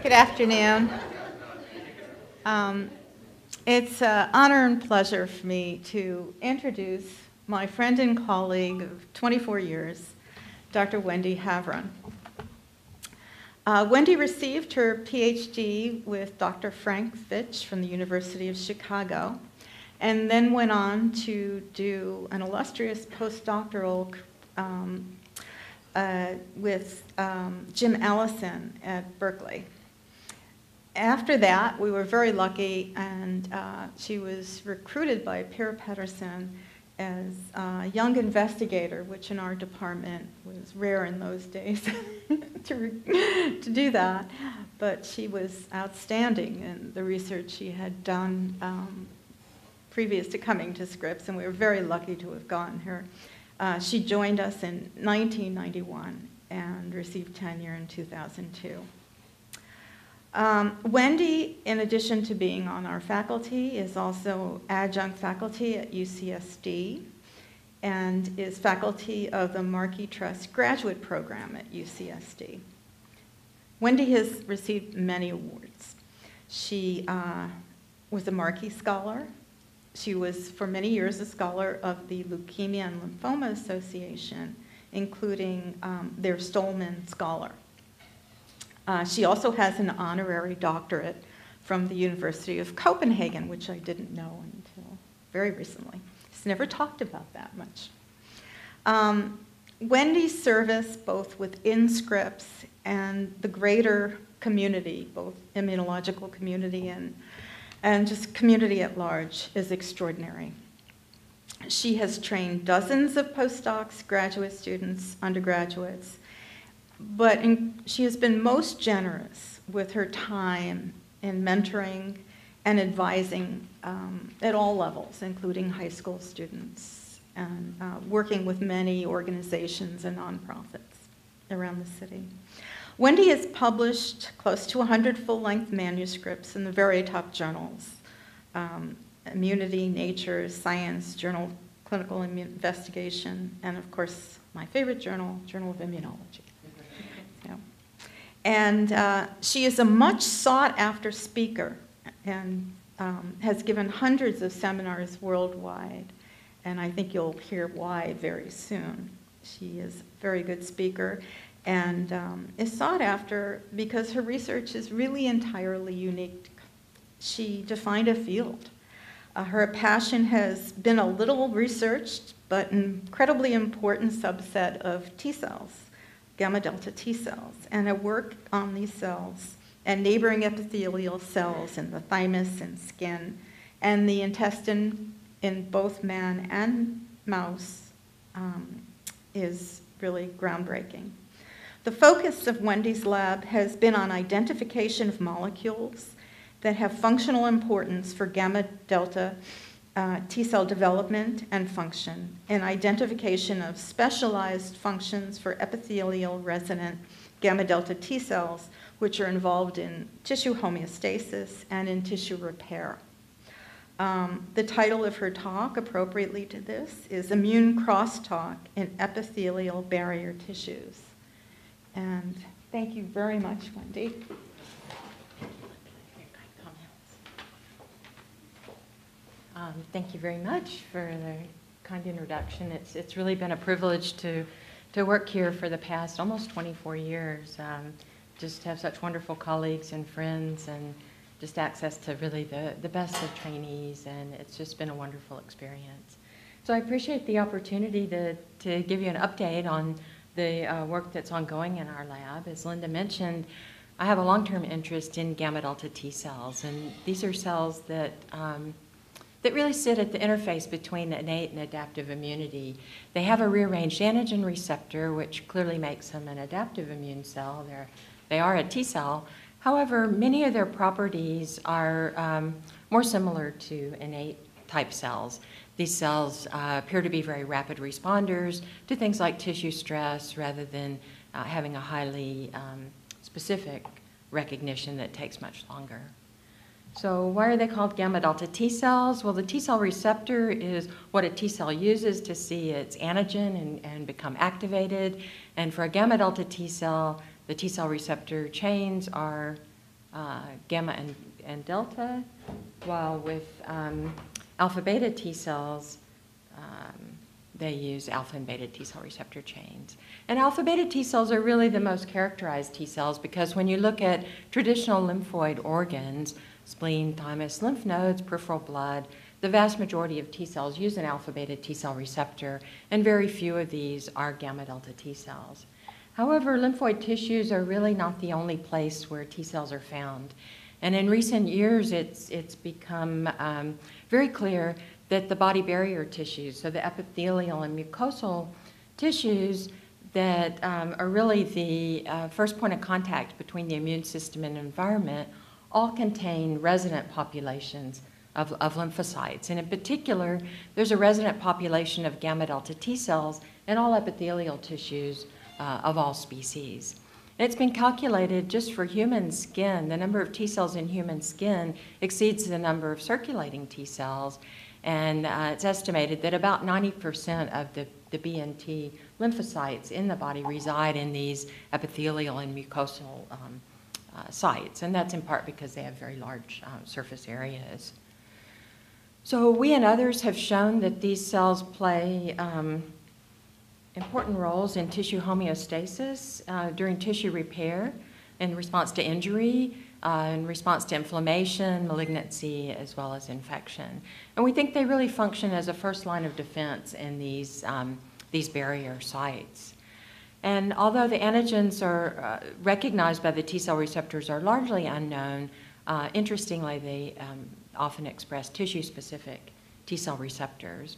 Good afternoon. It's an honor and pleasure for me to introduce my friend and colleague of 24 years, Dr. Wendy Havran. Wendy received her PhD with Dr. Frank Fitch from the University of Chicago, and then went on to do an illustrious postdoctoral with Jim Allison at Berkeley. After that, we were very lucky, and she was recruited by Per Pedersen as a young investigator, which in our department was rare in those days to do that. But she was outstanding in the research she had done previous to coming to Scripps, and we were very lucky to have gotten her. She joined us in 1991 and received tenure in 2002. Wendy, in addition to being on our faculty, is also adjunct faculty at UCSD and is faculty of the Markey Trust Graduate Program at UCSD. Wendy has received many awards. She was a Markey Scholar. She was, for many years, a scholar of the Leukemia and Lymphoma Association, including their Stolman Scholar. She also has an honorary doctorate from the University of Copenhagen, which I didn't know until very recently. She's never talked about that much. Wendy's service, both within Scripps and the greater community, both immunological community and just community at large, is extraordinary. She has trained dozens of postdocs, graduate students, undergraduates, but she has been most generous with her time in mentoring and advising at all levels, including high school students, and working with many organizations and nonprofits around the city. Wendy has published close to 100 full-length manuscripts in the very top journals: Immunity, Nature, Science, Journal of Clinical Investigation, and of course, my favorite journal, Journal of Immunology. And she is a much sought-after speaker and has given hundreds of seminars worldwide, and I think you'll hear why very soon. She is a very good speaker and is sought after because her research is really entirely unique. She defined a field. Her passion has been a little researched but incredibly important subset of T cells, gamma delta T cells, and her work on these cells and neighboring epithelial cells in the thymus and skin and the intestine in both man and mouse is really groundbreaking. The focus of Wendy's lab has been on identification of molecules that have functional importance for gamma delta T cell development and function, and identification of specialized functions for epithelial resident gamma delta T cells, which are involved in tissue homeostasis and in tissue repair. The title of her talk, appropriately to this, is Immune Crosstalk in Epithelial Barrier Tissues. And thank you very much, Wendy. Thank you very much for the kind introduction. It's really been a privilege to work here for the past almost 24 years. Just have such wonderful colleagues and friends, and just access to really the best of trainees, and it's just been a wonderful experience. So I appreciate the opportunity to give you an update on the work that's ongoing in our lab. As Linda mentioned, I have a long-term interest in gamma delta T cells, and these are cells that really sit at the interface between innate and adaptive immunity. They have a rearranged antigen receptor, which clearly makes them an adaptive immune cell. They are a T cell. However, many of their properties are more similar to innate type cells. These cells appear to be very rapid responders to things like tissue stress rather than having a highly specific recognition that takes much longer. So why are they called gamma delta T cells? Well, the T cell receptor is what a T cell uses to see its antigen and become activated. And for a gamma delta T cell, the T cell receptor chains are gamma and delta, while with alpha beta T cells, they use alpha and beta T cell receptor chains. And alpha beta T cells are really the most characterized T cells because when you look at traditional lymphoid organs, spleen, thymus, lymph nodes, peripheral blood, the vast majority of T cells use an alpha beta T cell receptor, and very few of these are gamma delta T cells. However, lymphoid tissues are really not the only place where T cells are found. And in recent years, it's become very clear that the body barrier tissues, so the epithelial and mucosal tissues that are really the first point of contact between the immune system and environment, all contain resident populations of lymphocytes. And in particular, there's a resident population of gamma delta T cells in all epithelial tissues of all species. And it's been calculated just for human skin, the number of T cells in human skin exceeds the number of circulating T cells. And it's estimated that about 90% of the B and T lymphocytes in the body reside in these epithelial and mucosal sites. And that's in part because they have very large surface areas. So we and others have shown that these cells play important roles in tissue homeostasis during tissue repair in response to injury, in response to inflammation, malignancy, as well as infection. And we think they really function as a first line of defense in these barrier sites. And although the antigens are recognized by the T cell receptors are largely unknown, interestingly, they often express tissue-specific T cell receptors.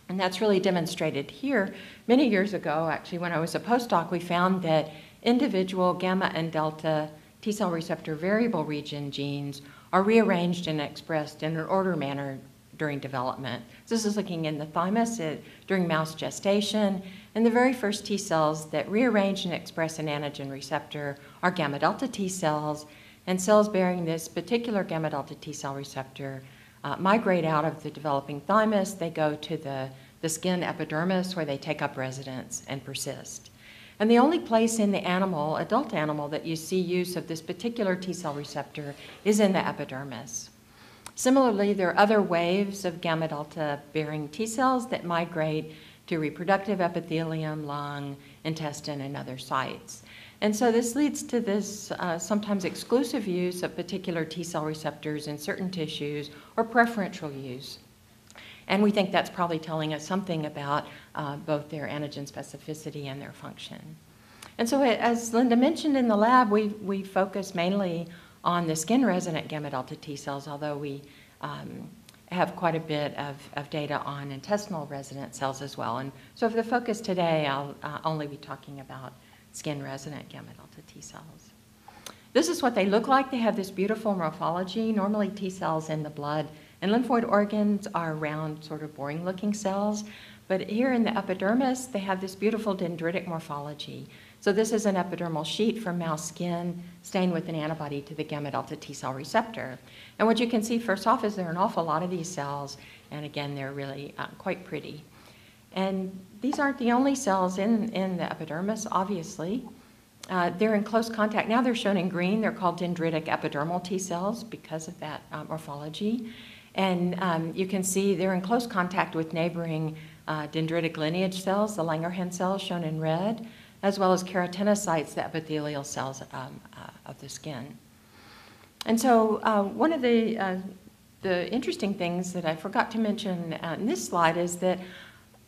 And that's really demonstrated here. Many years ago, actually, when I was a postdoc, we found that individual gamma and delta T cell receptor variable region genes are rearranged and expressed in an order manner during development. So this is looking in the thymus during mouse gestation. And the very first T cells that rearrange and express an antigen receptor are gamma delta T cells. And cells bearing this particular gamma delta T cell receptor migrate out of the developing thymus. They go to the skin epidermis where they take up residence and persist. And the only place in the animal, adult animal, that you see use of this particular T cell receptor is in the epidermis. Similarly, there are other waves of gamma delta bearing T cells that migrate to reproductive epithelium, lung, intestine, and other sites. And so this leads to this sometimes exclusive use of particular T cell receptors in certain tissues or preferential use. And we think that's probably telling us something about both their antigen specificity and their function. And so as Linda mentioned in the lab, we focus mainly on the skin-resident gamma delta T cells, although we have quite a bit of data on intestinal resident cells as well. And so for the focus today, I'll only be talking about skin-resident gamma delta T cells. This is what they look like. They have this beautiful morphology. Normally T cells in the blood and lymphoid organs are round, sort of boring-looking cells. But here in the epidermis, they have this beautiful dendritic morphology. So this is an epidermal sheet from mouse skin stained with an antibody to the gamma delta T cell receptor. And what you can see first off is there are an awful lot of these cells. And again, they're really quite pretty. And these aren't the only cells in the epidermis, obviously. They're in close contact. Now they're shown in green. They're called dendritic epidermal T cells because of that morphology. And you can see they're in close contact with neighboring dendritic lineage cells, the Langerhans cells shown in red, as well as keratinocytes, the epithelial cells of the skin. And so one of the interesting things that I forgot to mention in this slide is that,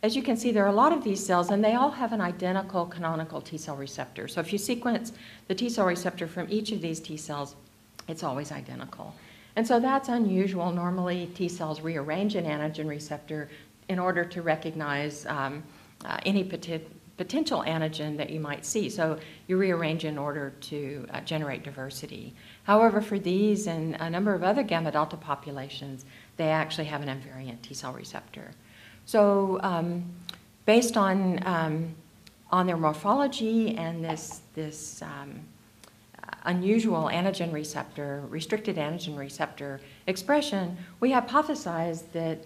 as you can see, there are a lot of these cells, and they all have an identical canonical T cell receptor. So if you sequence the T cell receptor from each of these T cells, it's always identical. And so that's unusual. Normally, T cells rearrange an antigen receptor in order to recognize any potential antigen that you might see. So you rearrange in order to generate diversity. However, for these and a number of other gamma delta populations, they actually have an invariant T cell receptor. So based on their morphology and this unusual antigen receptor, restricted antigen receptor expression, we hypothesized that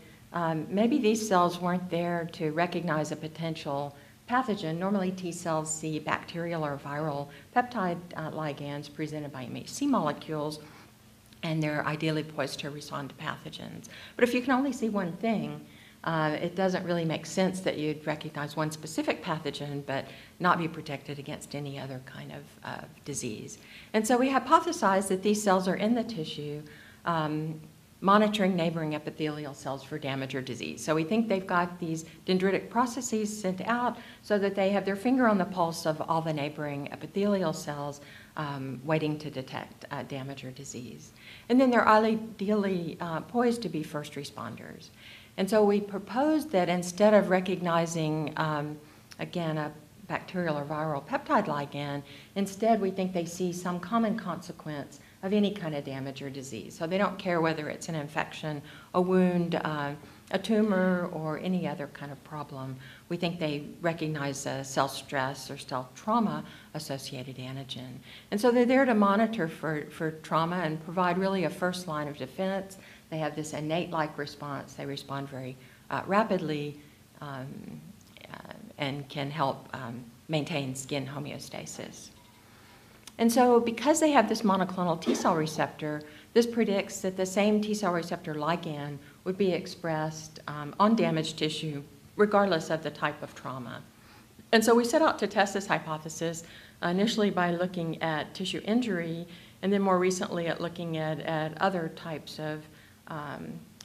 maybe these cells weren't there to recognize a potential pathogen, normally T cells see bacterial or viral peptide ligands presented by MHC molecules, and they're ideally poised to respond to pathogens. But if you can only see one thing, it doesn't really make sense that you'd recognize one specific pathogen but not be protected against any other kind of disease. And so we hypothesized that these cells are in the tissue monitoring neighboring epithelial cells for damage or disease. So we think they've got these dendritic processes sent out so that they have their finger on the pulse of all the neighboring epithelial cells waiting to detect damage or disease. And then they're ideally poised to be first responders. And so we proposed that instead of recognizing, again, a bacterial or viral peptide ligand, instead we think they see some common consequence of any kind of damage or disease. So they don't care whether it's an infection, a wound, a tumor, or any other kind of problem. We think they recognize cell stress or cell trauma-associated antigen. And so they're there to monitor for trauma and provide really a first line of defense. They have this innate-like response. They respond very rapidly and can help maintain skin homeostasis. And so because they have this monoclonal T cell receptor, this predicts that the same T cell receptor ligand would be expressed on damaged tissue regardless of the type of trauma. And so we set out to test this hypothesis initially by looking at tissue injury, and then more recently at looking at other types of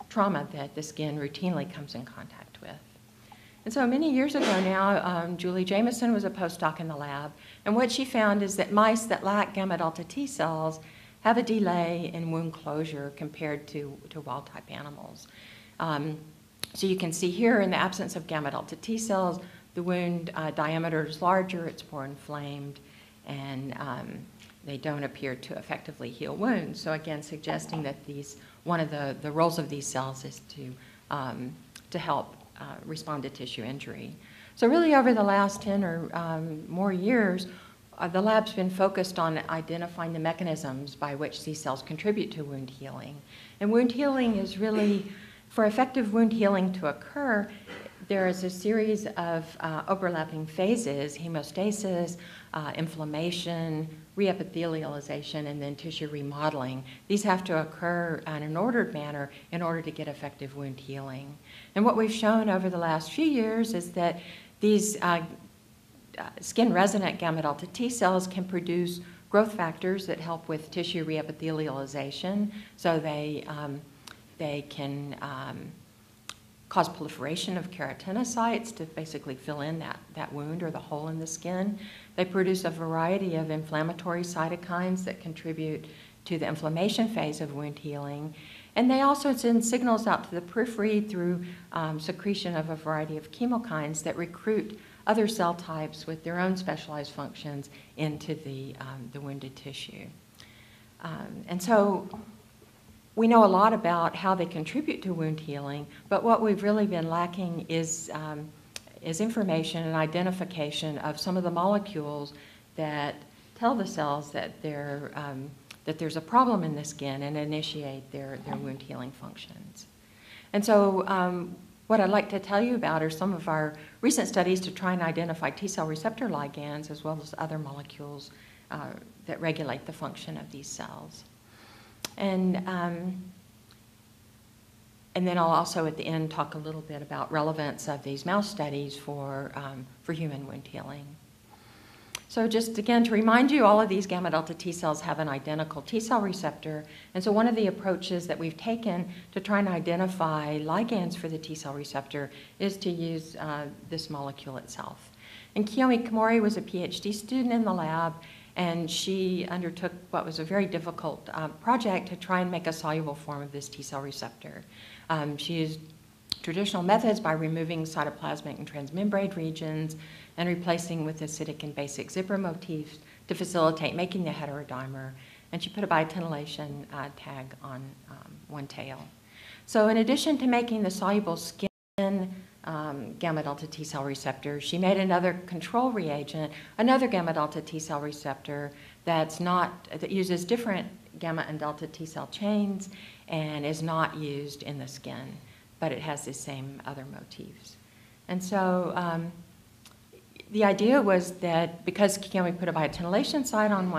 trauma that the skin routinely comes in contact with. And so many years ago now, Julie Jameson was a postdoc in the lab, and what she found is that mice that lack gamma delta T cells have a delay in wound closure compared to wild-type animals. So you can see here in the absence of gamma delta T cells, the wound diameter is larger, it's more inflamed, and they don't appear to effectively heal wounds. So again, suggesting that one of the roles of these cells is to help respond to tissue injury. So really over the last 10 or more years, the lab's been focused on identifying the mechanisms by which these cells contribute to wound healing. And wound healing is really, for effective wound healing to occur, there is a series of overlapping phases: hemostasis, inflammation, reepithelialization, and then tissue remodeling. These have to occur in an ordered manner in order to get effective wound healing. And what we've shown over the last few years is that these skin-resident gamma delta T cells can produce growth factors that help with tissue reepithelialization, so they can cause proliferation of keratinocytes to basically fill in that wound or the hole in the skin. They produce a variety of inflammatory cytokines that contribute to the inflammation phase of wound healing. And they also send signals out to the periphery through secretion of a variety of chemokines that recruit other cell types with their own specialized functions into the wounded tissue. And so we know a lot about how they contribute to wound healing, but what we've really been lacking is information and identification of some of the molecules that tell the cells that there's a problem in the skin and initiate their wound healing functions. And so what I'd like to tell you about are some of our recent studies to try and identify T cell receptor ligands as well as other molecules that regulate the function of these cells. And then I'll also at the end talk a little bit about relevance of these mouse studies for human wound healing. So just again to remind you, all of these gamma delta T cells have an identical T cell receptor, and so one of the approaches that we've taken to try and identify ligands for the T cell receptor is to use this molecule itself. And Kiyomi Komori was a PhD student in the lab, and she undertook what was a very difficult project to try and make a soluble form of this T cell receptor. She used traditional methods by removing cytoplasmic and transmembrane regions and replacing with acidic and basic zipper motifs to facilitate making the heterodimer. And she put a biotinylation tag on one tail. So in addition to making the soluble skin gamma delta T cell receptor, she made another control reagent, another gamma delta T cell receptor that uses different gamma and delta T cell chains and is not used in the skin, but it has the same other motifs. And so the idea was that because Kiyomi put a biotinylation site on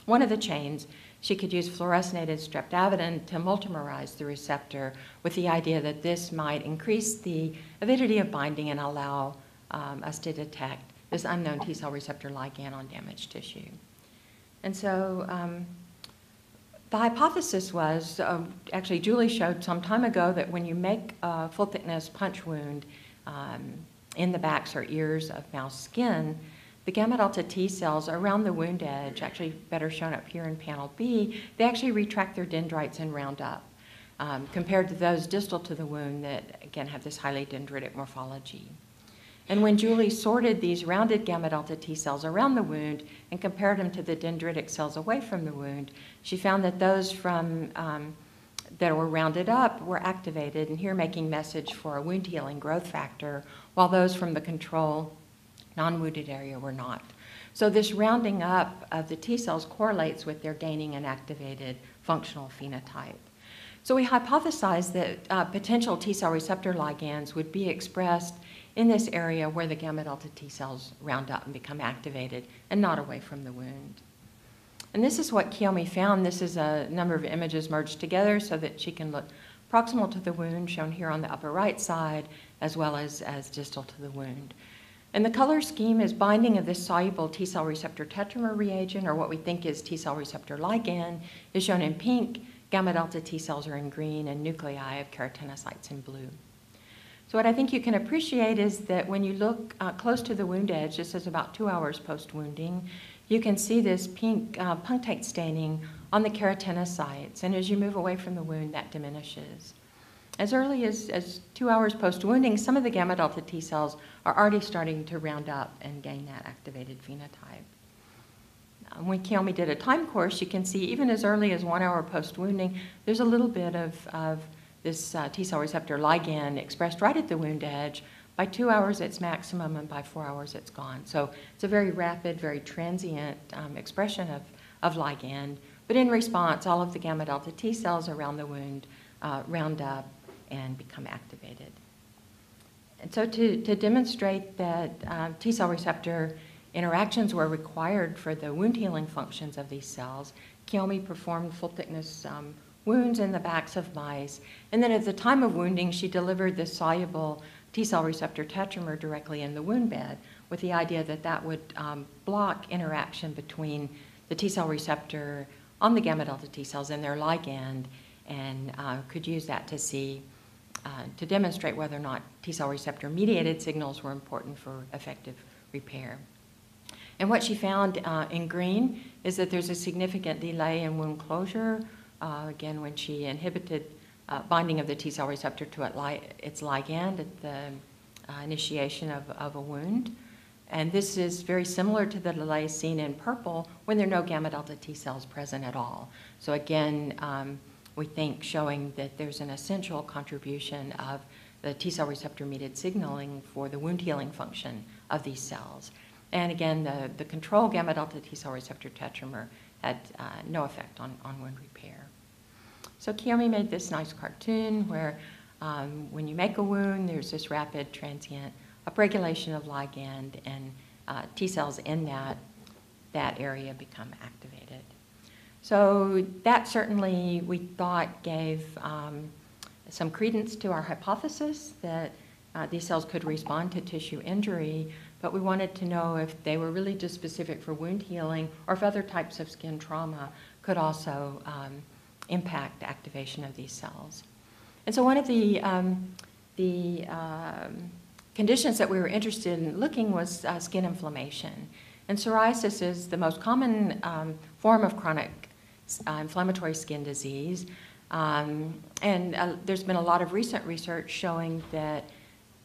one of the chains, she could use fluorescinated streptavidin to multimerize the receptor with the idea that this might increase the avidity of binding and allow us to detect this unknown T-cell receptor ligand on damaged tissue. And so the hypothesis was, actually Julie showed some time ago that when you make a full thickness punch wound in the backs or ears of mouse skin, the gamma delta T cells around the wound edge, actually better shown up here in panel B, they actually retract their dendrites and round up, compared to those distal to the wound that, again, have this highly dendritic morphology. And when Julie sorted these rounded gamma delta T cells around the wound and compared them to the dendritic cells away from the wound, she found that those from that were rounded up were activated, and here making message for a wound healing growth factor, while those from the control non-wounded area were not. So this rounding up of the T cells correlates with their gaining an activated functional phenotype. So we hypothesized that potential T cell receptor ligands would be expressed in this area where the gamma delta T cells round up and become activated and not away from the wound. And this is what Kiyomi found. This is a number of images merged together so that she can look proximal to the wound, shown here on the upper right side, as well as distal to the wound. And the color scheme is binding of this soluble T cell receptor tetramer reagent, or what we think is T cell receptor ligand, is shown in pink, gamma delta T cells are in green, and nuclei of keratinocytes in blue. So what I think you can appreciate is that when you look close to the wound edge, this is about 2 hours post-wounding, you can see this pink punctate staining on the keratinocytes, and as you move away from the wound, that diminishes. As early as 2 hours post-wounding, some of the gamma delta T cells are already starting to round up and gain that activated phenotype. When Kiyomi did a time course, you can see even as early as 1 hour post-wounding, there's a little bit of this T cell receptor ligand expressed right at the wound edge. By 2 hours, it's maximum, and by 4 hours, it's gone. So it's a very rapid, very transient expression of ligand. But in response, all of the gamma delta T cells around the wound round up and become activated. And so to demonstrate that T cell receptor interactions were required for the wound healing functions of these cells, Kiyomi performed full thickness wounds in the backs of mice. And then at the time of wounding, she delivered this soluble T cell receptor tetramer directly in the wound bed with the idea that that would block interaction between the T cell receptor on the gamma delta T cells and their ligand, and could use that to see, to demonstrate whether or not T cell receptor mediated signals were important for effective repair. And what she found in green is that there's a significant delay in wound closure, again, when she inhibited binding of the T cell receptor to its ligand at the initiation of a wound. And this is very similar to the delay seen in purple when there are no gamma delta T cells present at all. So again, we think showing that there's an essential contribution of the T cell receptor mediated signaling for the wound healing function of these cells. And again, the control gamma delta T cell receptor tetramer had no effect on wound repair. So Kiyomi made this nice cartoon where when you make a wound, there's this rapid transient upregulation of ligand, and T cells in that area become activated. So that certainly, we thought, gave some credence to our hypothesis that these cells could respond to tissue injury, but we wanted to know if they were really just specific for wound healing or if other types of skin trauma could also impact activation of these cells. And so one of the conditions that we were interested in looking was skin inflammation. And psoriasis is the most common form of chronic inflammatory skin disease. And there's been a lot of recent research showing that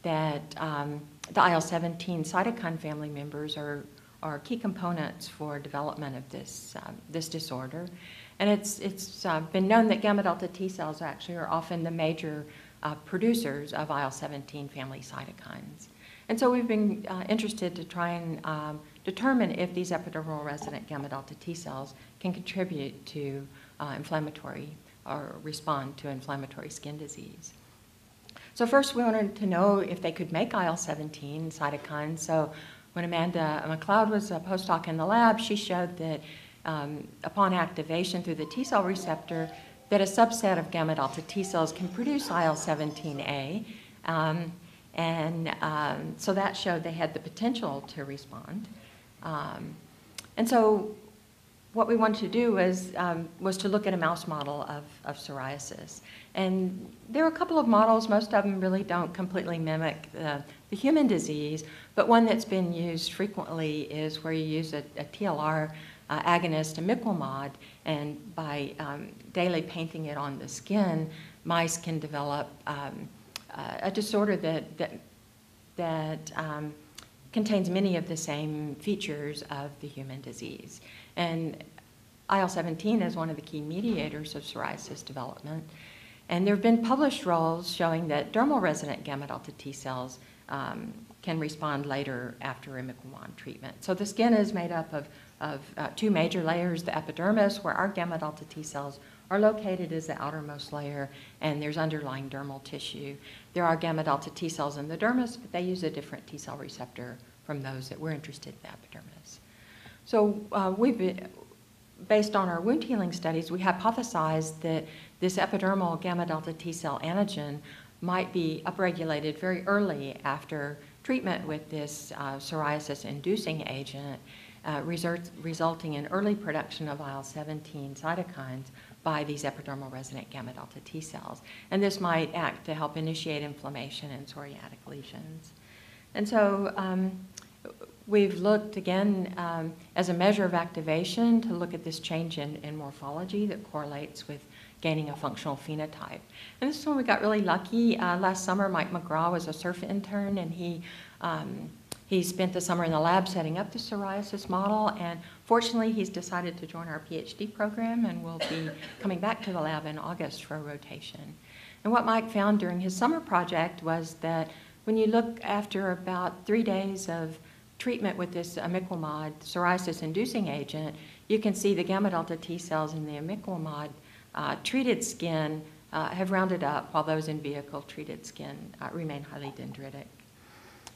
the IL-17 cytokine family members are key components for development of this disorder. And it's been known that gamma delta T cells actually are often the major producers of IL-17 family cytokines. And so we've been interested to try and determine if these epidermal resident gamma delta T cells can contribute to inflammatory or respond to inflammatory skin disease. So first we wanted to know if they could make IL-17 cytokines. So when Amanda McLeod was a postdoc in the lab, she showed that upon activation through the T cell receptor, that a subset of gamma delta T cells can produce IL-17A. So that showed they had the potential to respond. And so what we wanted to do was to look at a mouse model of psoriasis. And there are a couple of models. Most of them really don't completely mimic the human disease, but one that's been used frequently is where you use a TLR agonist, imiquimod, and by daily painting it on the skin, mice can develop a disorder that contains many of the same features of the human disease. And IL-17 is one of the key mediators of psoriasis development. And there have been published roles showing that dermal resident gamma delta T cells can respond later after imiquimod treatment. So the skin is made up of two major layers, the epidermis, where our gamma delta T cells are located, is the outermost layer, and there's underlying dermal tissue. There are gamma delta T cells in the dermis, but they use a different T cell receptor from those that we're interested in the epidermis. So based on our wound healing studies, we hypothesized that this epidermal gamma delta T cell antigen might be upregulated very early after treatment with this psoriasis-inducing agent, resulting in early production of IL-17 cytokines by these epidermal resident gamma delta T cells. And this might act to help initiate inflammation in psoriatic lesions. And so we've looked again as a measure of activation to look at this change in morphology that correlates with gaining a functional phenotype. And this is when we got really lucky. Last summer, Mike McGraw was a SURF intern, and he spent the summer in the lab setting up the psoriasis model, and fortunately he's decided to join our PhD program and will be coming back to the lab in August for a rotation. And what Mike found during his summer project was that when you look after about 3 days of treatment with this imiquimod psoriasis-inducing agent, you can see the gamma delta T cells in the imiquimod treated skin have rounded up, while those in vehicle-treated skin remain highly dendritic.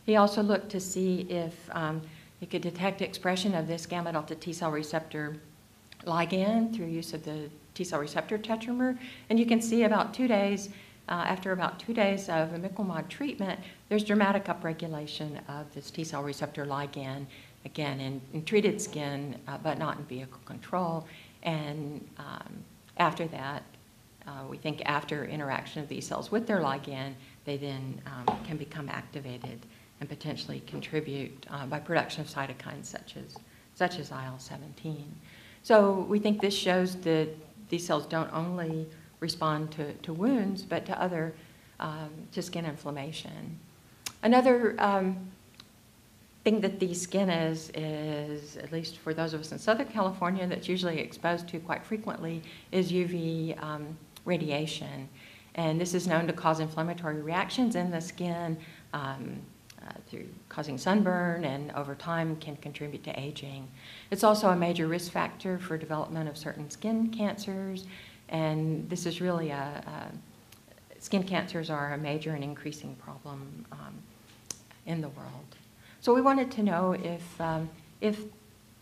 He also looked to see if he could detect expression of this gamma delta T cell receptor ligand through use of the T cell receptor tetramer. And you can see about 2 days, after about 2 days of imiquimod treatment, there's dramatic upregulation of this T cell receptor ligand, again, in treated skin, but not in vehicle control. And after that, we think after interaction of these cells with their ligand, they then can become activated and potentially contribute by production of cytokines such as IL-17. So we think this shows that these cells don't only respond to wounds, but to to skin inflammation. Another thing that the skin is, at least for those of us in Southern California, that's usually exposed to quite frequently, is UV radiation. And this is known to cause inflammatory reactions in the skin through causing sunburn, and over time can contribute to aging. It's also a major risk factor for development of certain skin cancers, and this is really skin cancers are a major and increasing problem in the world. So we wanted to know if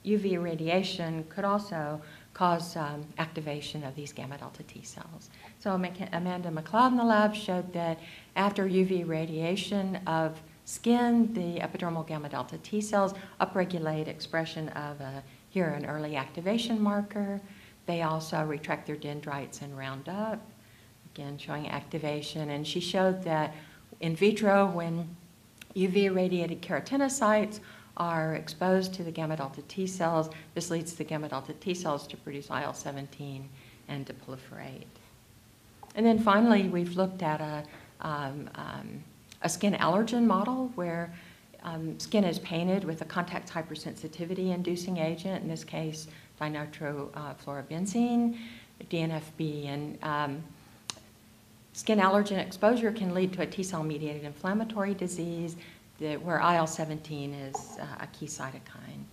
UV radiation could also cause activation of these gamma delta T cells. So Amanda McLeod in the lab showed that after UV radiation of skin, the epidermal gamma delta T cells upregulate expression of an early activation marker. They also retract their dendrites and round up, again showing activation. And she showed that in vitro, when UV-irradiated keratinocytes are exposed to the gamma delta T cells, this leads the gamma delta T cells to produce IL-17 and to proliferate. And then finally, we've looked at a skin allergen model where skin is painted with a contact hypersensitivity inducing agent, in this case dinitrofluorobenzene, DNFB. And skin allergen exposure can lead to a T cell mediated inflammatory disease where IL-17 is a key cytokine.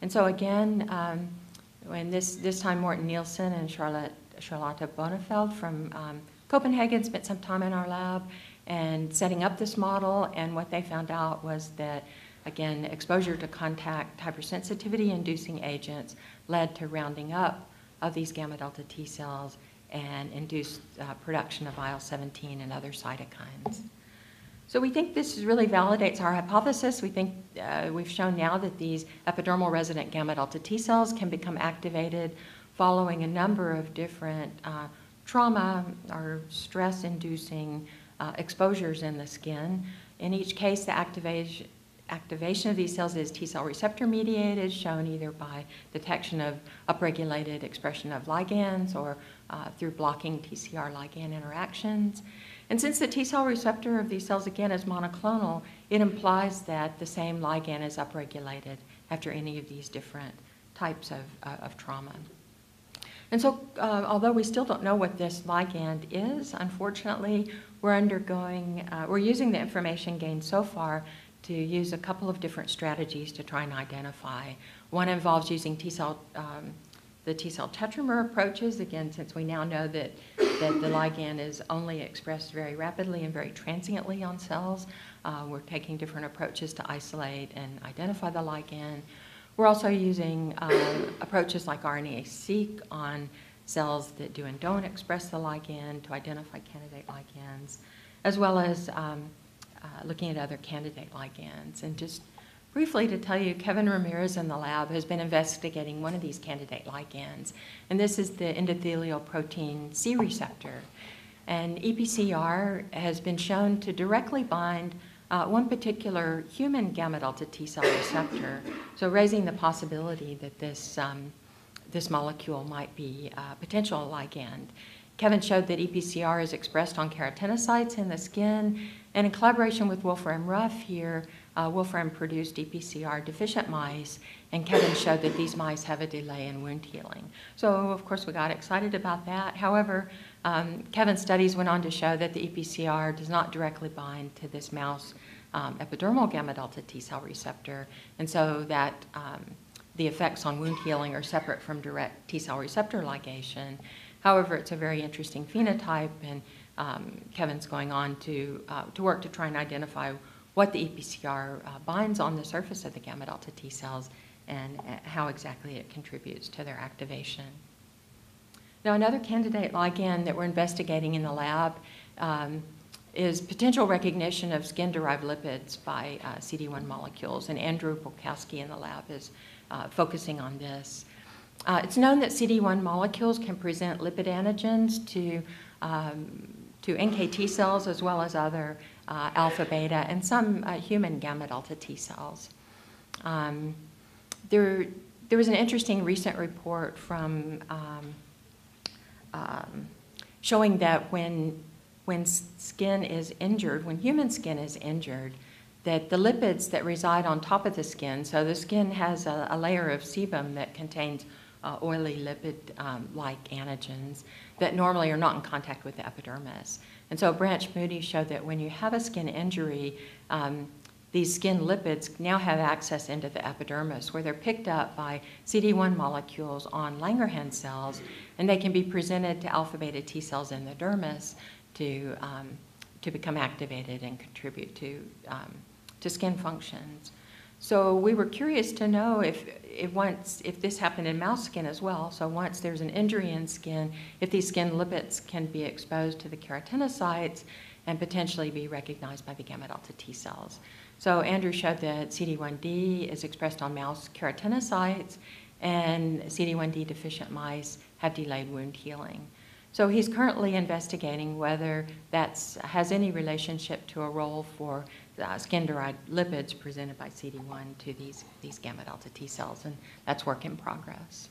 And so again, when this time Morten Nielsen and Charlotte Bonefeld from Copenhagen spent some time in our lab and setting up this model, and what they found out was that again, exposure to contact hypersensitivity inducing agents led to rounding up of these gamma delta T cells and induced production of IL-17 and other cytokines. So we think this really validates our hypothesis. We think we've shown now that these epidermal resident gamma delta T cells can become activated following a number of different trauma or stress-inducing exposures in the skin. In each case, the activation of these cells is T cell receptor mediated, shown either by detection of upregulated expression of ligands or through blocking TCR Ligand interactions. And since the T cell receptor of these cells, again, is monoclonal, it implies that the same ligand is upregulated after any of these different types of trauma. And so, although we still don't know what this ligand is, unfortunately, we're using the information gained so far to use a couple of different strategies to try and identify. One involves using the T cell tetramer approaches, again, since we now know that the ligand is only expressed very rapidly and very transiently on cells. We're taking different approaches to isolate and identify the ligand. We're also using approaches like RNA-seq on cells that do and don't express the ligand to identify candidate ligands, as well as looking at other candidate ligands. And just briefly to tell you, Kevin Ramirez in the lab has been investigating one of these candidate ligands, and this is the endothelial protein C receptor. And EPCR has been shown to directly bind one particular human gamma delta T cell receptor, so raising the possibility that this molecule might be a potential ligand. Kevin showed that EPCR is expressed on keratinocytes in the skin, and in collaboration with Wolfram Ruff here, Wolfram produced EPCR deficient mice, and Kevin showed that these mice have a delay in wound healing. So, of course, we got excited about that. However, Kevin's studies went on to show that the EPCR does not directly bind to this mouse epidermal gamma delta T cell receptor, and so that the effects on wound healing are separate from direct T cell receptor ligation. However, it's a very interesting phenotype, and Kevin's going on to work to try and identify what the EPCR binds on the surface of the gamma delta T cells and how exactly it contributes to their activation. Now, another candidate ligand that we're investigating in the lab is potential recognition of skin-derived lipids by CD1 molecules, and Andrew Polkowski in the lab is focusing on this. It's known that CD1 molecules can present lipid antigens to NKT cells as well as other alpha, beta, and some human gamma delta T cells. There was an interesting recent report from showing that when skin is injured, when human skin is injured, that the lipids that reside on top of the skin, so the skin has a layer of sebum that contains oily lipid-like antigens that normally are not in contact with the epidermis. And so Branch Moody showed that when you have a skin injury, these skin lipids now have access into the epidermis, where they're picked up by CD1 molecules on Langerhans cells, and they can be presented to alpha beta T cells in the dermis to become activated and contribute to skin functions. So we were curious to know if this happened in mouse skin as well. So once there's an injury in skin, if these skin lipids can be exposed to the keratinocytes and potentially be recognized by the gamma delta T cells. So Andrew showed that CD1D is expressed on mouse keratinocytes, and CD1D deficient mice have delayed wound healing. So he's currently investigating whether that has any relationship to a role for skin-derived lipids presented by CD1 to these gamma delta T cells, and that's work in progress.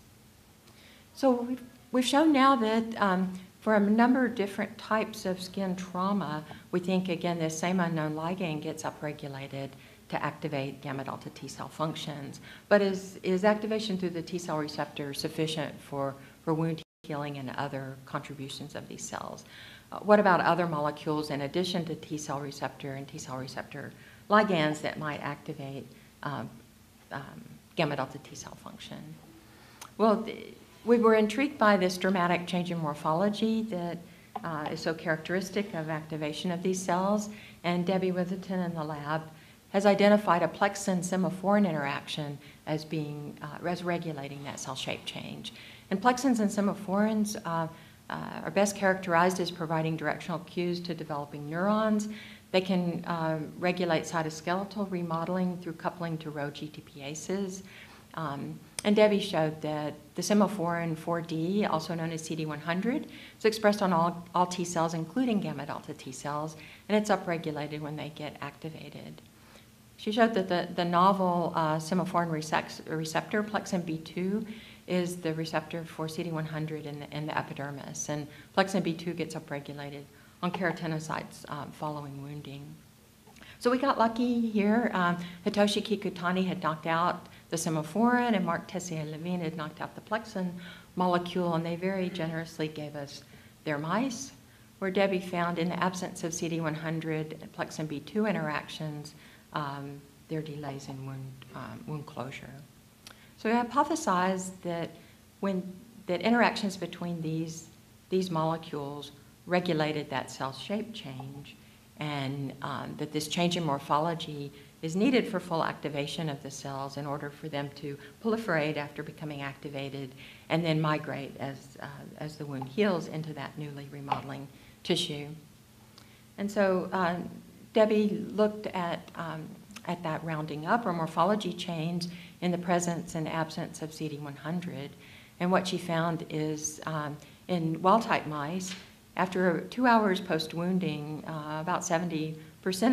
So we've shown now that for a number of different types of skin trauma, we think, again, this same unknown ligand gets upregulated to activate gamma delta T cell functions. But is activation through the T cell receptor sufficient for wound healing and other contributions of these cells? What about other molecules in addition to T cell receptor and T cell receptor ligands that might activate gamma delta T cell function? Well, we were intrigued by this dramatic change in morphology that is so characteristic of activation of these cells, and Debbie Witherton in the lab has identified a plexin-semaphorin interaction as being as regulating that cell shape change. And plexins and semaphorins are best characterized as providing directional cues to developing neurons. They can regulate cytoskeletal remodeling through coupling to Rho GTPases. And Debbie showed that the semaphorin 4D, also known as CD100, is expressed on all T cells, including gamma delta T cells, and it's upregulated when they get activated. She showed that the novel semaphorin receptor, Plexin B2, is the receptor for CD100 in the epidermis, and Plexin B2 gets upregulated on keratinocytes following wounding. So we got lucky here. Hitoshi Kikutani had knocked out the semaphorin, and Mark Tessier-Levine had knocked out the plexin molecule, and they very generously gave us their mice, where Debbie found in the absence of CD100 and Plexin B2 interactions, there are delays in wound closure. So we hypothesized that that interactions between these molecules regulated that cell shape change, and that this change in morphology is needed for full activation of the cells in order for them to proliferate after becoming activated and then migrate as the wound heals into that newly remodeling tissue. And so Debbie looked at that rounding up or morphology change in the presence and absence of CD100. And what she found is in wild-type mice, after 2 hours post-wounding, about 70%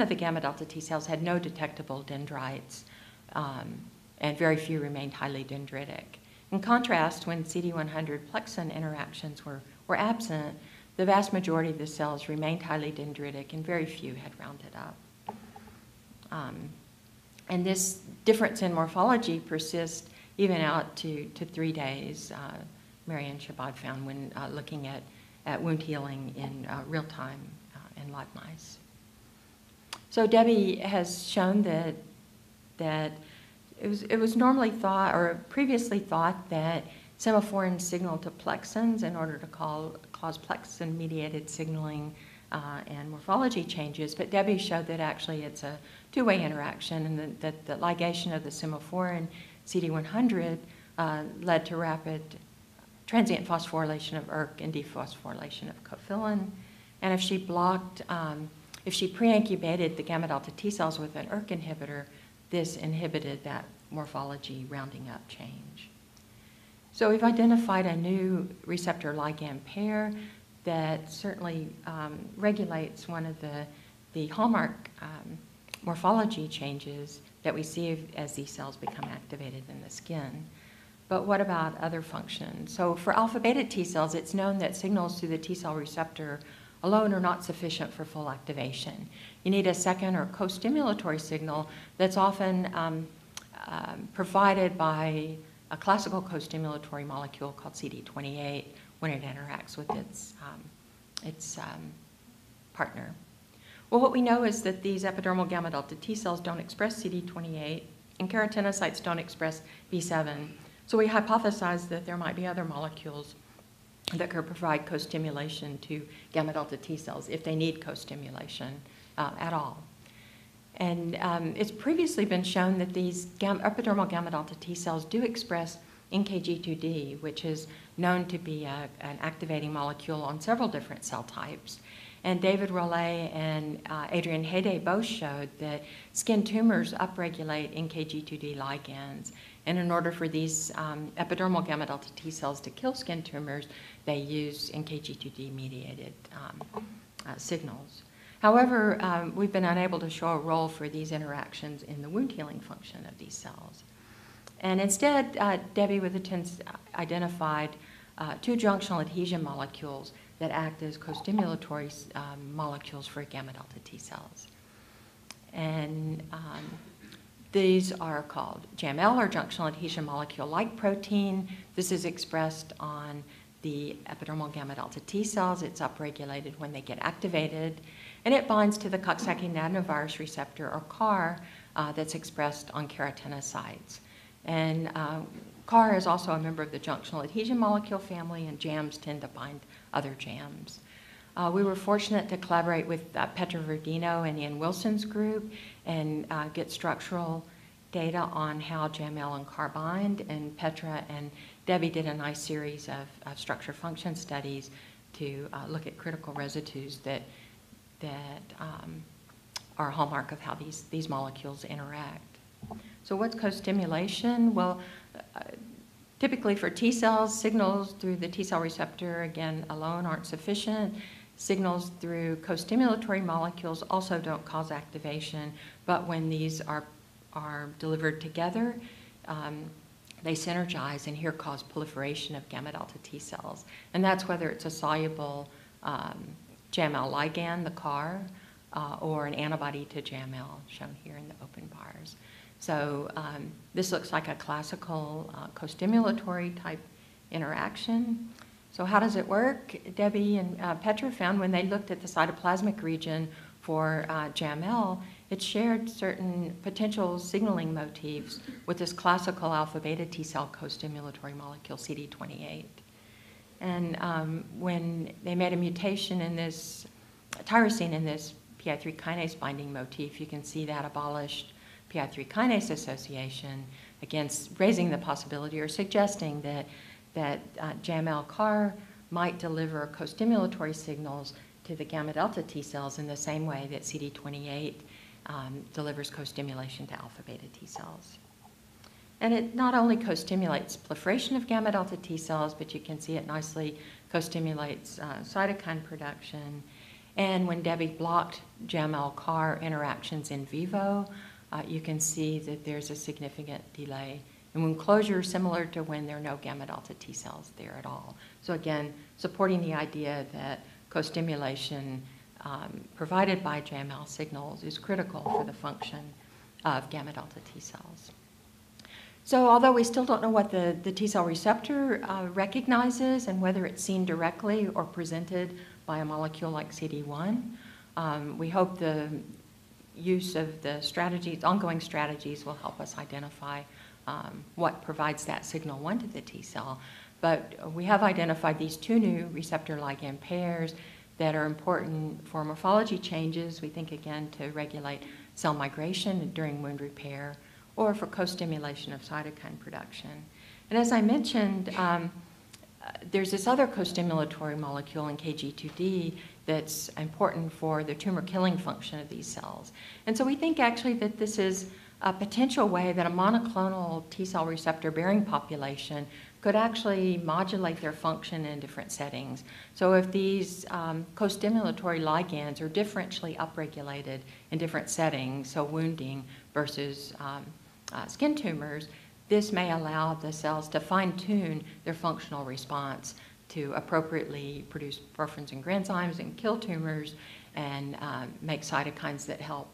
of the gamma delta T cells had no detectable dendrites, and very few remained highly dendritic. In contrast, when CD100 plexin interactions were absent, the vast majority of the cells remained highly dendritic and very few had rounded up. And this difference in morphology persists even out to 3 days, Marianne Chabad found when looking at wound healing in real time in live mice. So Debbie has shown that it was normally thought, or previously thought, that semaphorins signal to plexins in order to cause plexin-mediated signaling and morphology changes, but Debbie showed that actually it's a two-way interaction, and that the ligation of the semaphorin CD100 led to rapid transient phosphorylation of ERK and dephosphorylation of cofilin. And if she pre-incubated the gamma delta T cells with an ERK inhibitor, this inhibited that morphology rounding up change. So we've identified a new receptor ligand pair that certainly regulates one of the hallmark morphology changes that we see as these cells become activated in the skin. But what about other functions? So for alpha-beta T cells, it's known that signals through the T cell receptor alone are not sufficient for full activation. You need a second or co-stimulatory signal that's often provided by a classical co-stimulatory molecule called CD28 when it interacts with its partner. Well, what we know is that these epidermal gamma delta T cells don't express CD28, and keratinocytes don't express B7. So we hypothesized that there might be other molecules that could provide co-stimulation to gamma delta T cells if they need co-stimulation at all. And it's previously been shown that these epidermal gamma delta T cells do express NKG2D, which is known to be an activating molecule on several different cell types. And David Rollet and Adrian Hayday both showed that skin tumors upregulate NKG2D ligands. And in order for these epidermal gamma delta T cells to kill skin tumors, they use NKG2D mediated signals. However, we've been unable to show a role for these interactions in the wound healing function of these cells. And instead, Debbie with the TINS identified two junctional adhesion molecules that act as co-stimulatory molecules for gamma delta T cells. And these are called JAML, or junctional adhesion molecule-like protein. This is expressed on the epidermal gamma delta T cells. It's upregulated when they get activated, and it binds to the coxsackie adenovirus receptor, or CAR, that's expressed on keratinocytes. And CAR is also a member of the junctional adhesion molecule family, and JAMs tend to bind other JAMs. We were fortunate to collaborate with Petra Verdino and Ian Wilson's group and get structural data on how JAML and CAR bind, and Petra and Debbie did a nice series of structure function studies to look at critical residues that are a hallmark of how these molecules interact. So what's co-stimulation? Well, typically for T cells, signals through the T cell receptor, again, alone aren't sufficient. Signals through co-stimulatory molecules also don't cause activation, but when these are delivered together, they synergize and here cause proliferation of gamma delta T cells. And that's whether it's a soluble JAML ligand, the CAR, or an antibody to JAML, shown here in the open bars. So this looks like a classical co-stimulatory type interaction. So how does it work? Debbie and Petra found when they looked at the cytoplasmic region for JAML, it shared certain potential signaling motifs with this classical alpha-beta T cell co-stimulatory molecule CD28. And when they made a mutation in this tyrosine in this PI3 kinase binding motif, you can see that abolished PI3 kinase association, against raising the possibility or suggesting that JAML-CAR might deliver co-stimulatory signals to the gamma delta T cells in the same way that CD28 delivers co-stimulation to alpha beta T cells. And it not only co-stimulates proliferation of gamma delta T cells, but you can see it nicely co-stimulates cytokine production. And when Debbie blocked JAML-CAR interactions in vivo, you can see that there's a significant delay in wound closure, similar to when there are no gamma delta T cells there at all. So again, supporting the idea that co-stimulation provided by JAML signals is critical for the function of gamma delta T cells. So although we still don't know what the T cell receptor recognizes and whether it's seen directly or presented by a molecule like CD1, we hope the use of the strategies, ongoing strategies, will help us identify what provides that signal 1 to the T cell. But we have identified these 2 new receptor ligand pairs that are important for morphology changes, we think again to regulate cell migration during wound repair, or for co-stimulation of cytokine production. And as I mentioned, there's this other co-stimulatory molecule in KG2D that's important for the tumor killing function of these cells. And so we think actually that this is a potential way that a monoclonal T cell receptor bearing population could actually modulate their function in different settings. So if these co-stimulatory ligands are differentially upregulated in different settings, so wounding versus skin tumors, this may allow the cells to fine-tune their functional response to appropriately produce porphyrins and granzymes and kill tumors and make cytokines that help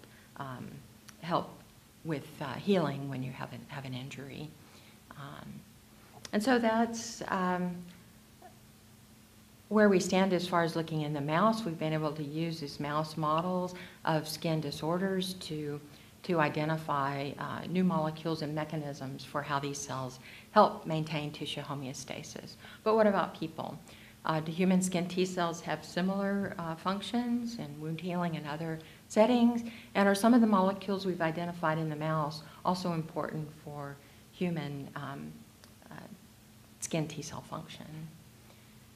with healing when you have an injury. And so that's where we stand as far as looking in the mouse. We've been able to use these mouse models of skin disorders to identify new molecules and mechanisms for how these cells help maintain tissue homeostasis. But what about people? Do human skin T cells have similar functions in wound healing and other settings? And are some of the molecules we've identified in the mouse also important for human skin T cell function?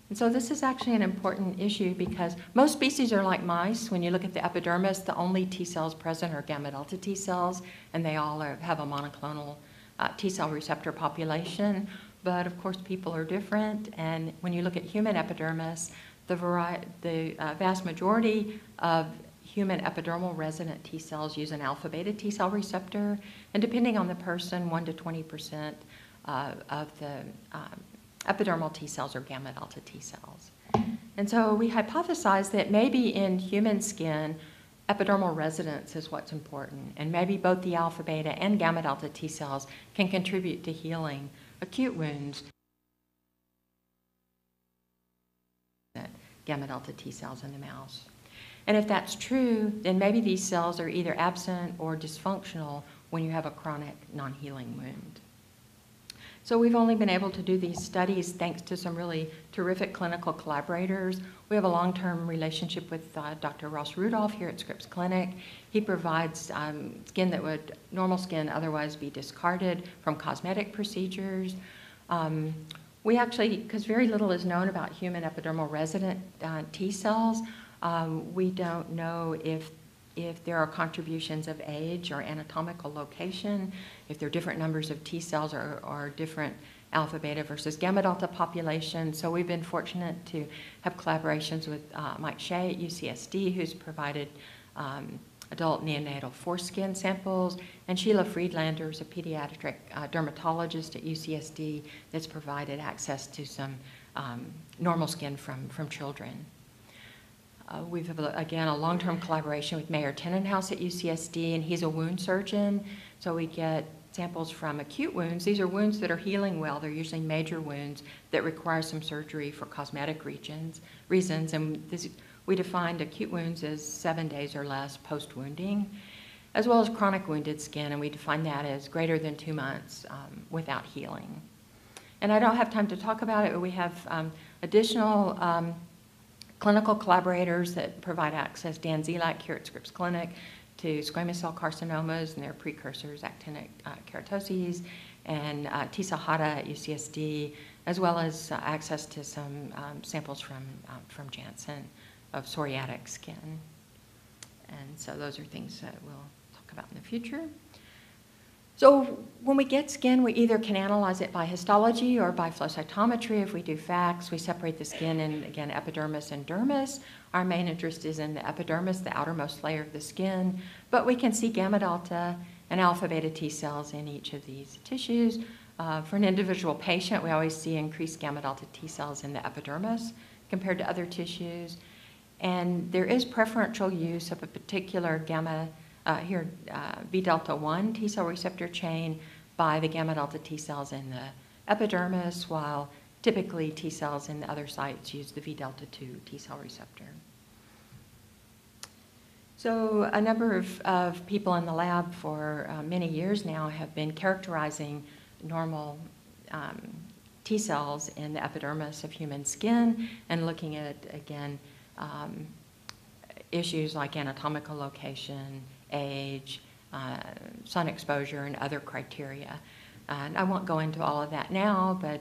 And so this is actually an important issue because most species are like mice. When you look at the epidermis, the only T cells present are gamma delta T cells, and they all have a monoclonal T cell receptor population. But of course, people are different. And when you look at human epidermis, the vast majority of human epidermal resident T cells use an alpha beta T cell receptor. And depending on the person, 1 to 20% of the epidermal T cells are gamma delta T cells. And so we hypothesized that maybe in human skin, epidermal residence is what's important, and maybe both the alpha beta and gamma delta T cells can contribute to healing acute wounds. Gamma delta T cells in the mouse. And if that's true, then maybe these cells are either absent or dysfunctional when you have a chronic non-healing wound. So we've only been able to do these studies thanks to some really terrific clinical collaborators. We have a long-term relationship with Dr. Ross Rudolph here at Scripps Clinic. He provides skin that would, normal skin, otherwise be discarded from cosmetic procedures. We actually, because very little is known about human epidermal resident T cells, we don't know if there are contributions of age or anatomical location, if there are different numbers of T cells or different alpha, beta versus gamma delta populations. So we've been fortunate to have collaborations with Mike Shea at UCSD, who's provided adult neonatal foreskin samples, and Sheila Friedlander is a pediatric dermatologist at UCSD that's provided access to some normal skin from children. We have, again, a long-term collaboration with Mayor Tenenhouse at UCSD, and he's a wound surgeon, so we get samples from acute wounds. These are wounds that are healing well. They're usually major wounds that require some surgery for cosmetic reasons, and we defined acute wounds as 7 days or less post-wounding, as well as chronic wounded skin, and we define that as greater than 2 months without healing. And I don't have time to talk about it, but we have additional clinical collaborators that provide access, Dan Zelak here at Scripps Clinic, to squamous cell carcinomas and their precursors, actinic keratoses, and Tisa Hata at UCSD, as well as access to some samples from Janssen of psoriatic skin. And so those are things that we'll talk about in the future. So when we get skin, we either can analyze it by histology or by flow cytometry. If we do FACS, we separate the skin in, again, epidermis and dermis. Our main interest is in the epidermis, the outermost layer of the skin, but we can see gamma delta and alpha beta T cells in each of these tissues. For an individual patient, we always see increased gamma delta T cells in the epidermis compared to other tissues. And there is preferential use of a particular gamma B delta 1 T cell receptor chain by the gamma delta T cells in the epidermis, while typically T cells in the other sites use the V delta 2 T cell receptor. So a number of people in the lab for many years now have been characterizing normal T cells in the epidermis of human skin and looking at, again, issues like anatomical location, age, sun exposure, and other criteria. And I won't go into all of that now, but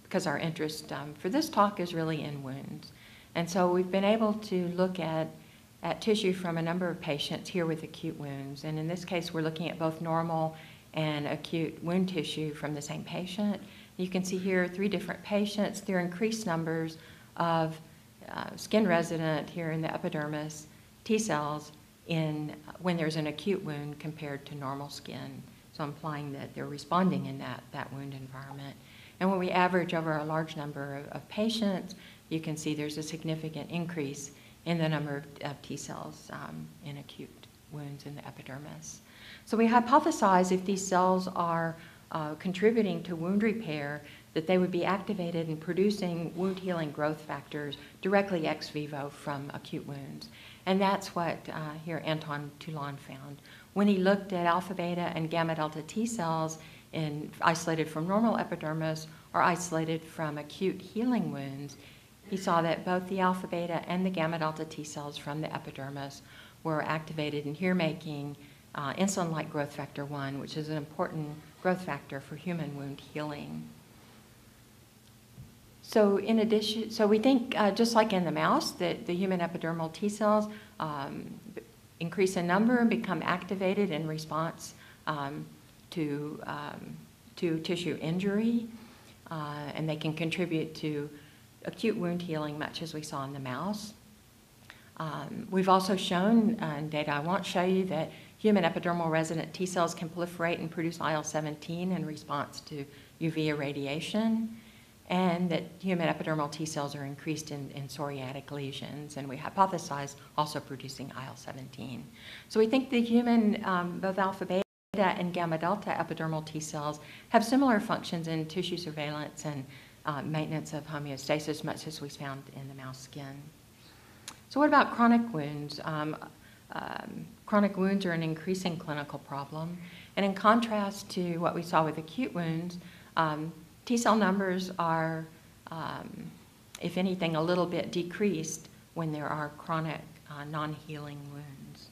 because our interest for this talk is really in wounds. And so we've been able to look at tissue from a number of patients here with acute wounds. And in this case, we're looking at both normal and acute wound tissue from the same patient. You can see here 3 different patients. There are increased numbers of skin resident here in the epidermis T cells when there's an acute wound compared to normal skin, so implying that they're responding in that wound environment. And when we average over a large number of patients, you can see there's a significant increase in the number of T cells in acute wounds in the epidermis. So we hypothesize if these cells are contributing to wound repair, that they would be activated in producing wound healing growth factors directly ex vivo from acute wounds. And that's what here Anton Toulon found. When he looked at alpha beta and gamma delta T cells isolated from normal epidermis or isolated from acute healing wounds, he saw that both the alpha beta and the gamma delta T cells from the epidermis were activated in here making insulin-like growth factor 1, which is an important growth factor for human wound healing. So in addition, so we think, just like in the mouse, that the human epidermal T cells increase in number and become activated in response to tissue injury, and they can contribute to acute wound healing, much as we saw in the mouse. We've also shown, data I won't show you, that human epidermal resident T cells can proliferate and produce IL-17 in response to UV irradiation, and that human epidermal T cells are increased in psoriatic lesions, and we hypothesize also producing IL-17. So we think the human, both alpha beta and gamma delta epidermal T cells have similar functions in tissue surveillance and maintenance of homeostasis, much as we found in the mouse skin. So what about chronic wounds? Chronic wounds are an increasing clinical problem, And in contrast to what we saw with acute wounds, T cell numbers are, if anything, a little bit decreased when there are chronic non-healing wounds.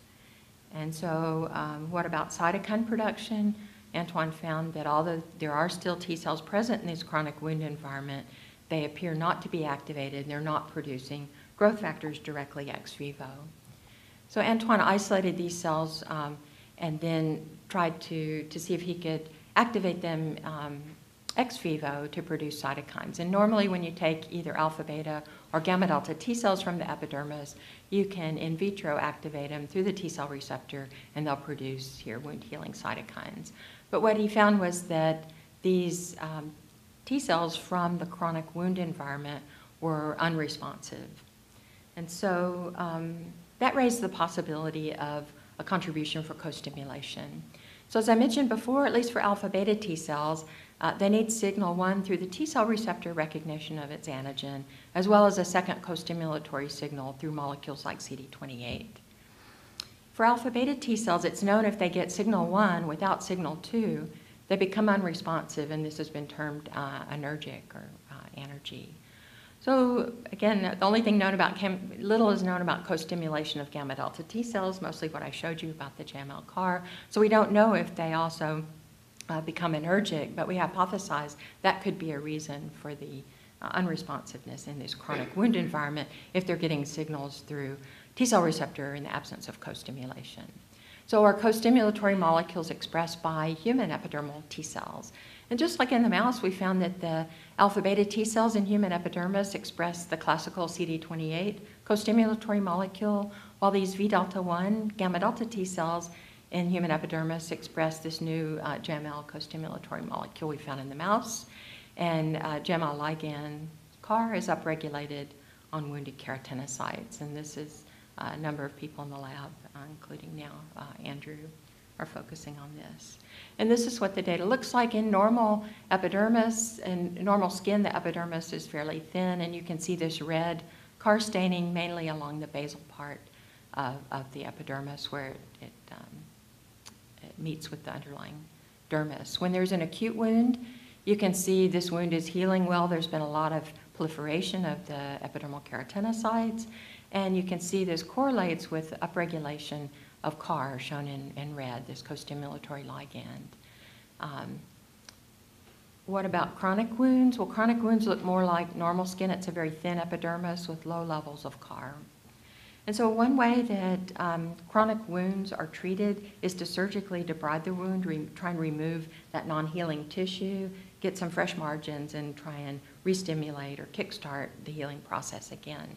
And so what about cytokine production? Antoine found that although there are still T cells present in this chronic wound environment, they appear not to be activated. They're not producing growth factors directly ex vivo. So Antoine isolated these cells and then tried to see if he could activate them ex vivo to produce cytokines. And normally when you take either alpha beta or gamma delta T cells from the epidermis, you can in vitro activate them through the T cell receptor and they'll produce here wound healing cytokines. But what he found was that these T cells from the chronic wound environment were unresponsive. And so that raised the possibility of a contribution for co-stimulation. So as I mentioned before, at least for alpha beta T cells, they need signal 1 through the T cell receptor recognition of its antigen, as well as a second co-stimulatory signal through molecules like CD28. For alpha beta T cells, it's known if they get signal 1 without signal 2, they become unresponsive, and this has been termed anergic or anergy. So again, the only thing known about, little is known about co-stimulation of gamma delta T cells, mostly what I showed you about the JAML-CAR. So we don't know if they also become anergic, but we hypothesize that could be a reason for the unresponsiveness in this chronic wound environment if they're getting signals through T cell receptor in the absence of co-stimulation. So are co-stimulatory molecules expressed by human epidermal T cells. And just like in the mouse, we found that the alpha beta T cells in human epidermis express the classical CD28 co-stimulatory molecule, while these V delta 1 gamma delta T cells in human epidermis express this new JAML co-stimulatory molecule we found in the mouse. And JAML Ligand CAR is upregulated on wounded keratinocytes. And this is a number of people in the lab, including now Andrew, are focusing on this. And this is what the data looks like in normal epidermis. In normal skin, the epidermis is fairly thin, and you can see this red CAR staining mainly along the basal part of the epidermis where it meets with the underlying dermis. When there's an acute wound, you can see this wound is healing well. There's been a lot of proliferation of the epidermal keratinocytes, and you can see this correlates with upregulation of CAR, shown in red, this co-stimulatory ligand. What about chronic wounds? Well, chronic wounds look more like normal skin. It's a very thin epidermis with low levels of CAR. And so one way that chronic wounds are treated is to surgically debride the wound, try and remove that non-healing tissue, get some fresh margins, and try and re-stimulate or kickstart the healing process again.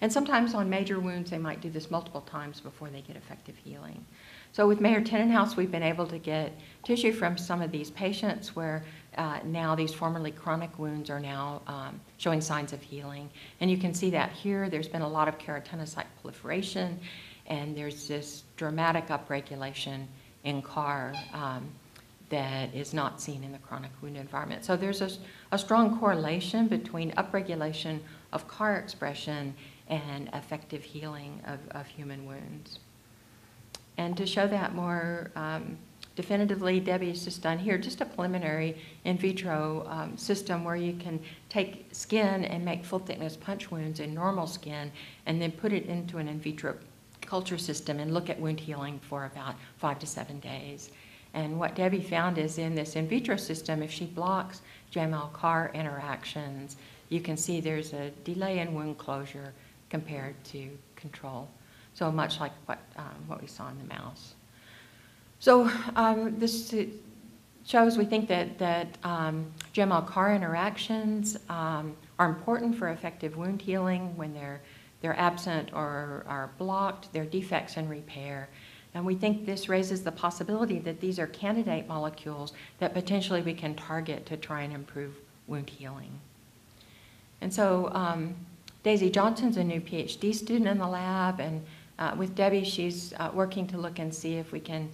And sometimes on major wounds, they might do this multiple times before they get effective healing. So with Mayer Tenenhaus, we've been able to get tissue from some of these patients where now these formerly chronic wounds are now showing signs of healing. And you can see that here. There's been a lot of keratinocyte proliferation, and there's this dramatic upregulation in CAR that is not seen in the chronic wound environment. So there's a strong correlation between upregulation of CAR expression and effective healing of human wounds. And to show that more definitively, Debbie's just done here just a preliminary in vitro system where you can take skin and make full thickness punch wounds in normal skin and then put it into an in vitro culture system and look at wound healing for about 5 to 7 days. And what Debbie found is in this in vitro system, if she blocks JAML-CAR interactions, you can see there's a delay in wound closure compared to control. So much like what we saw in the mouse. So this shows we think that JAML-CAR interactions are important for effective wound healing when they're absent or are blocked, they're defects in repair. And we think this raises the possibility that these are candidate molecules that potentially we can target to try and improve wound healing. And so Daisy Johnson's a new PhD student in the lab, and with Debbie, she's working to look and see if we can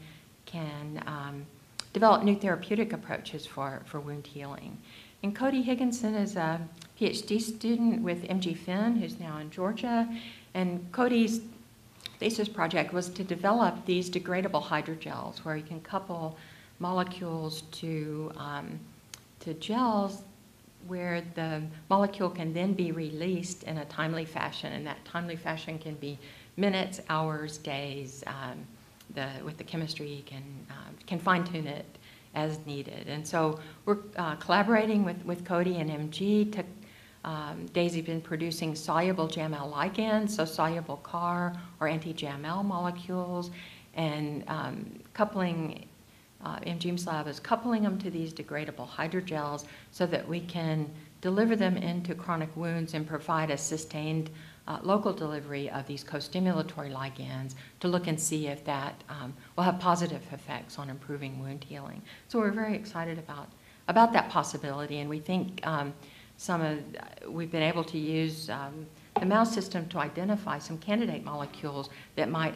develop new therapeutic approaches for wound healing. And Cody Higginson is a PhD student with MG Finn, who's now in Georgia. And Cody's thesis project was to develop these degradable hydrogels where you can couple molecules to gels where the molecule can then be released in a timely fashion, and that timely fashion can be minutes, hours, days. With the chemistry, you can fine-tune it as needed. And so we're collaborating with Cody and MG. Daisy's been producing soluble JAML-Ligands, so soluble CAR or anti-JAML molecules, and coupling, MG's lab is coupling them to these degradable hydrogels so that we can deliver them into chronic wounds and provide a sustained local delivery of these co-stimulatory ligands to look and see if that will have positive effects on improving wound healing. So we're very excited about that possibility, and we think we've been able to use the mouse system to identify some candidate molecules that might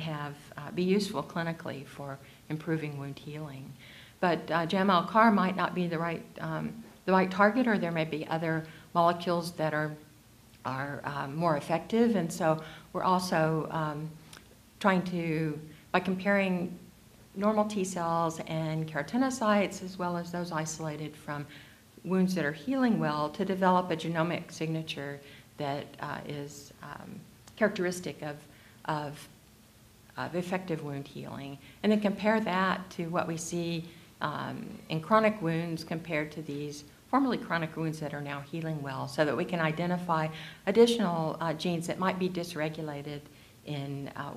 be useful clinically for improving wound healing. But JAML-CAR might not be the right target, or there may be other molecules that are more effective, and so we're also trying to, by comparing normal T cells and keratinocytes, as well as those isolated from wounds that are healing well, to develop a genomic signature that is characteristic of effective wound healing, and then compare that to what we see in chronic wounds compared to these formerly chronic wounds that are now healing well, so that we can identify additional genes that might be dysregulated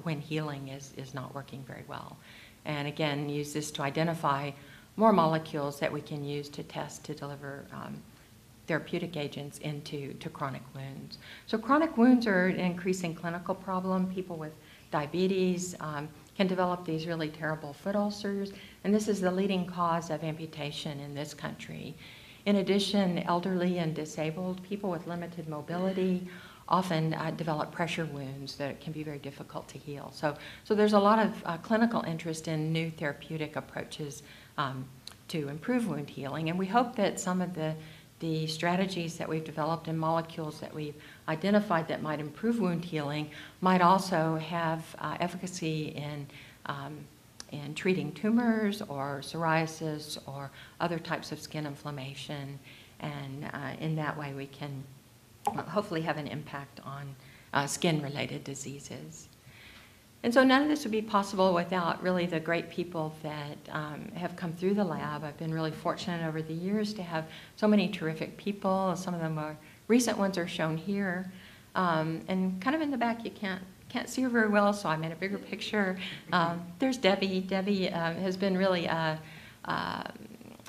when healing is not working very well. And again, use this to identify more molecules that we can use to test to deliver therapeutic agents into chronic wounds. So chronic wounds are an increasing clinical problem. People with diabetes can develop these really terrible foot ulcers, and this is the leading cause of amputation in this country. In addition, elderly and disabled people with limited mobility often develop pressure wounds that can be very difficult to heal. So there's a lot of clinical interest in new therapeutic approaches to improve wound healing, and we hope that some of the strategies that we've developed and molecules that we've identified that might improve wound healing might also have efficacy in treating tumors or psoriasis or other types of skin inflammation, and in that way we can hopefully have an impact on skin-related diseases. And so none of this would be possible without really the great people that have come through the lab. I've been really fortunate over the years to have so many terrific people. Some of them are recent ones are shown here. And kind of in the back, you can't see her very well, so I made a bigger picture. There's Debbie. Debbie has been really an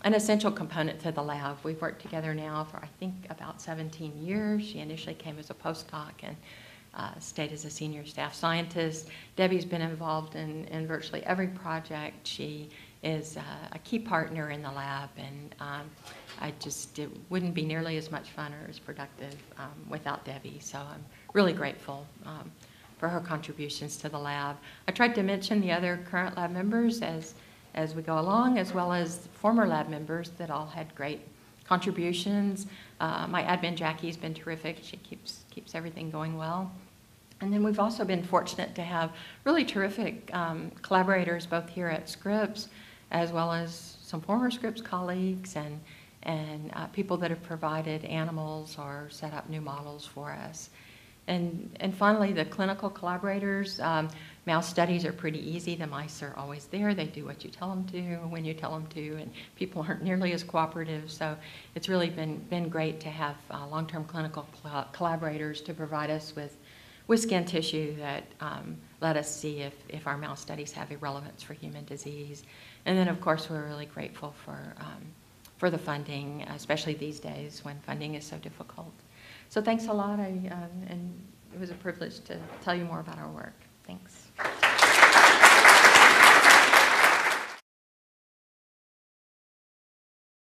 essential component to the lab. We've worked together now for, I think, about 17 years. She initially came as a postdoc and stayed as a senior staff scientist. Debbie's been involved in virtually every project. She is a key partner in the lab, and it wouldn't be nearly as much fun or as productive without Debbie. So I'm really grateful for her contributions to the lab. I tried to mention the other current lab members as we go along, as well as former lab members that all had great contributions. My admin Jackie's been terrific. She keeps everything going well. And then we've also been fortunate to have really terrific collaborators both here at Scripps, as well as some former Scripps colleagues and people that have provided animals or set up new models for us. And finally, the clinical collaborators. Mouse studies are pretty easy. The mice are always there. They do what you tell them to when you tell them to, and people aren't nearly as cooperative. So it's really been great to have long-term clinical collaborators to provide us with skin tissue that let us see if our mouse studies have a relevance for human disease. And then, of course, we're really grateful for the funding, especially these days when funding is so difficult. So thanks a lot, and it was a privilege to tell you more about our work. Thanks.